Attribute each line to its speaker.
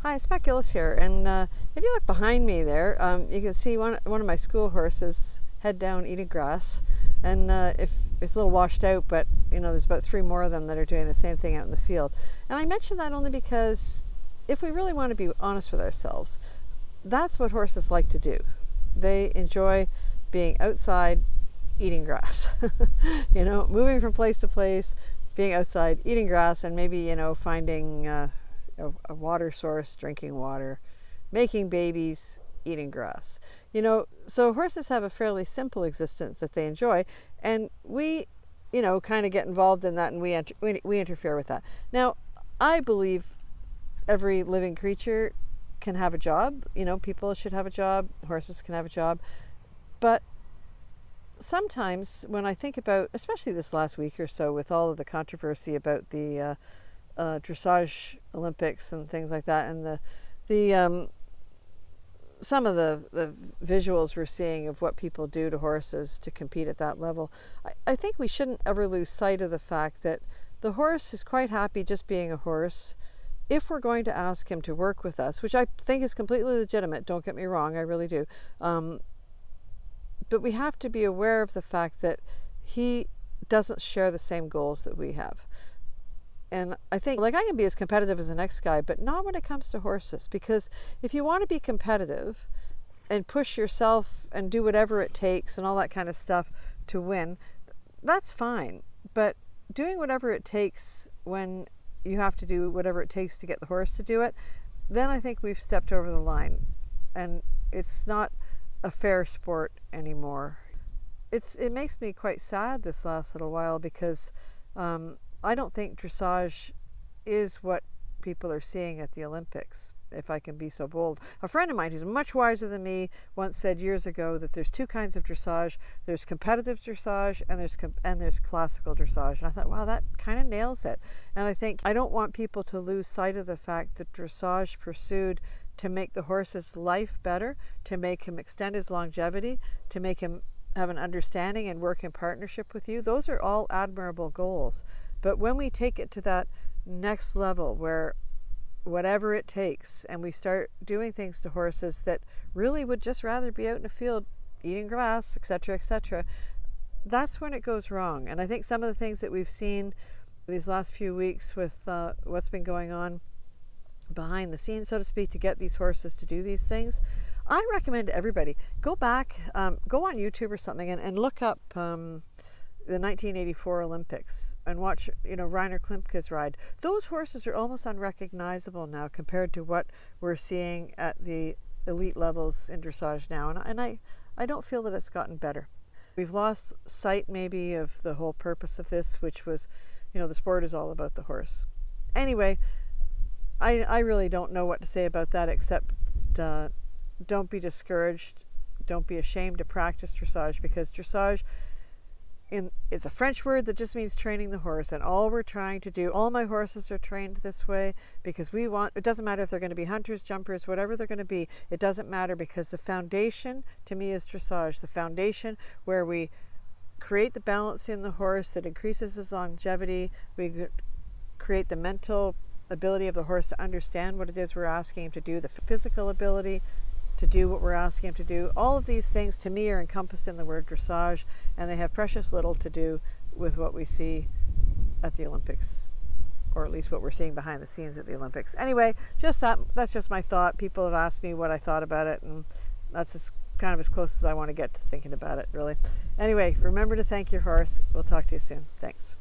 Speaker 1: Hi, it's Pat Gillis here, and if you look behind me there, you can see one of my school horses head down eating grass, and if it's a little washed out, but there's about 3 more of them that are doing the same thing out in the field. And I mention that only because if we really want to be honest with ourselves, that's what horses like to do. They enjoy being outside eating grass, moving from place to place, being outside eating grass, and maybe finding a water source, drinking water, making babies, eating grass. So horses have a fairly simple existence that they enjoy, and we kind of get involved in that, and we interfere with that. Now, I believe every living creature can have a job. People should have a job, horses can have a job, but sometimes when I think about, especially this last week or so with all of the controversy about the dressage Olympics and things like that, and the some of the visuals we're seeing of what people do to horses to compete at that level, I think we shouldn't ever lose sight of the fact that the horse is quite happy just being a horse. If we're going to ask him to work with us, which I think is completely legitimate, don't get me wrong, I really do, but we have to be aware of the fact that he doesn't share the same goals that we have. And I think, I can be as competitive as the next guy, but not when it comes to horses. Because if you want to be competitive and push yourself and do whatever it takes and all that kind of stuff to win, that's fine. But doing whatever it takes when you have to do whatever it takes to get the horse to do it, then I think we've stepped over the line. And it's not a fair sport anymore. It makes me quite sad this last little while, because I don't think dressage is what people are seeing at the Olympics, if I can be so bold. A friend of mine who's much wiser than me once said years ago that there's 2 kinds of dressage. There's competitive dressage and there's classical dressage. And I thought, wow, that kind of nails it. And I think I don't want people to lose sight of the fact that dressage pursued to make the horse's life better, to make him extend his longevity, to make him have an understanding and work in partnership with you. Those are all admirable goals. But when we take it to that next level where whatever it takes, and we start doing things to horses that really would just rather be out in the field eating grass, etc., that's when it goes wrong. And I think some of the things that we've seen these last few weeks with what's been going on behind the scenes, so to speak, to get these horses to do these things, I recommend to everybody, go back, go on YouTube or something, and look up the 1984 Olympics and watch, Reiner Klimke's ride. Those horses are almost unrecognizable now compared to what we're seeing at the elite levels in dressage now. And I don't feel that it's gotten better. We've lost sight maybe of the whole purpose of this, which was, the sport is all about the horse. Anyway, I really don't know what to say about that, except don't be discouraged. Don't be ashamed to practice dressage, because dressage, it's a French word that just means training the horse, and all we're trying to do, all my horses are trained this way because it doesn't matter if they're going to be hunters, jumpers, whatever they're going to be, it doesn't matter, because the foundation to me is dressage, the foundation where we create the balance in the horse that increases his longevity, we create the mental ability of the horse to understand what it is we're asking him to do, the physical ability to do what we're asking him to do. All of these things to me are encompassed in the word dressage, and they have precious little to do with what we see at the Olympics, or at least what we're seeing behind the scenes at the Olympics. Anyway, that's just my thought. People have asked me what I thought about it, and that's kind of as close as I want to get to thinking about it, really. Anyway, remember to thank your horse. We'll talk to you soon. Thanks.